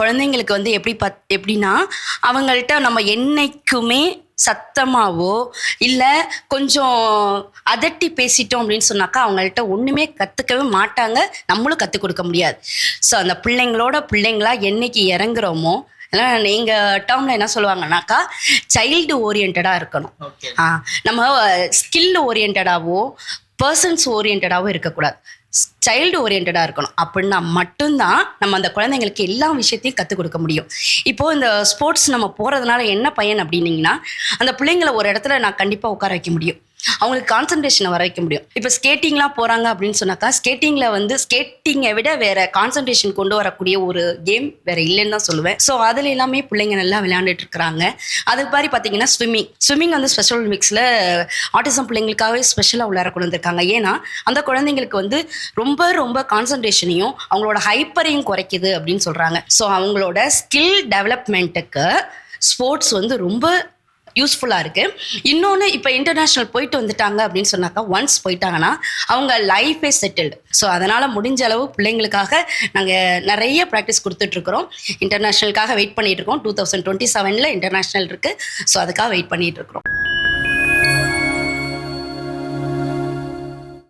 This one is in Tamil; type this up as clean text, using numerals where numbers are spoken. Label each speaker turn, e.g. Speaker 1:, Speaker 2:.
Speaker 1: குழந்தைங்களுக்கு வந்து எப்படின்னா அவங்கள்ட்ட நம்ம என்னைக்குமே சத்தமாவோ இல்லை கொஞ்சம் அதட்டி பேசிட்டோம் அப்படின்னு சொன்னாக்கா அவங்கள்ட்ட ஒன்றுமே கற்றுக்கவே மாட்டாங்க, நம்மளும் கற்றுக் கொடுக்க முடியாது. ஸோ அந்த பிள்ளைங்களா என்னைக்கு இறங்குறோமோ, ஏன்னா எங்கள் டேர்மில் என்ன சொல்லுவாங்கன்னாக்கா சைல்டு ஓரியன்டாக இருக்கணும். நம்ம ஸ்கில் ஓரியன்டாவோ பர்சன்ஸ் ஓரியன்டாவோ இருக்கக்கூடாது, சைல்டு ஓரியன்டாக இருக்கணும். அப்படின்னா மட்டும்தான் நம்ம அந்த குழந்தைங்களுக்கு எல்லா விஷயத்தையும் கற்றுக் கொடுக்க முடியும். இப்போது இந்த ஸ்போர்ட்ஸ் நம்ம போகிறதுனால என்ன பயன் அப்படின்னீங்கன்னா, அந்த பிள்ளைங்களை ஒரு இடத்துல நான் கண்டிப்பாக உட்கார வைக்க முடியும், அவங்களுக்கு கான்சன்ட்ரேஷனை வர வைக்க முடியும். இப்போ ஸ்கேட்டிங்லாம் போகிறாங்க அப்படின்னு சொன்னாக்கா ஸ்கேட்டிங்கில் வந்து ஸ்கேட்டிங்கை விட வேறு கான்சன்ட்ரேஷன் கொண்டு வரக்கூடிய ஒரு கேம் வேறு இல்லைன்னு தான் சொல்லுவேன். ஸோ அதில் எல்லாமே பிள்ளைங்க நல்லா விளையாண்டுட்டு இருக்கிறாங்க. அதுக்கு மாதிரி பார்த்தீங்கன்னா ஸ்விம்மிங் வந்து ஸ்பெஷல் ஒலிம்பிக்ஸில் ஆட்டிசம் பிள்ளைங்களுக்காகவே ஸ்பெஷலாக உள்ளார கொண்டு வந்திருக்காங்க. ஏன்னா அந்த குழந்தைங்களுக்கு வந்து ரொம்ப ரொம்ப கான்சன்ட்ரேஷனையும் அவங்களோட ஹைப்பரையும் குறைக்குது அப்படின்னு சொல்கிறாங்க. ஸோ அவங்களோட ஸ்கில் டெவலப்மெண்ட்டுக்கு ஸ்போர்ட்ஸ் வந்து ரொம்ப யூஸ்ஃபுல்லாக இருக்குது. இன்னொன்று, இப்போ இன்டர்நேஷ்னல் போயிட்டு வந்துட்டாங்க அப்படின்னு சொன்னாக்கா ஒன்ஸ் போயிட்டாங்கன்னா அவங்க லைஃபே செட்டில்டு. ஸோ அதனால் முடிஞ்ச அளவு பிள்ளைங்களுக்காக நாங்கள் நிறைய ப்ராக்டிஸ் கொடுத்துட்ருக்குறோம். இன்டர்நேஷ்னலுக்காக வெயிட் பண்ணிகிட்ருக்கோம். 2027 இன்டர்நேஷ்னல் இருக்குது. ஸோ அதுக்காக வெயிட் பண்ணிகிட்ருக்குறோம்.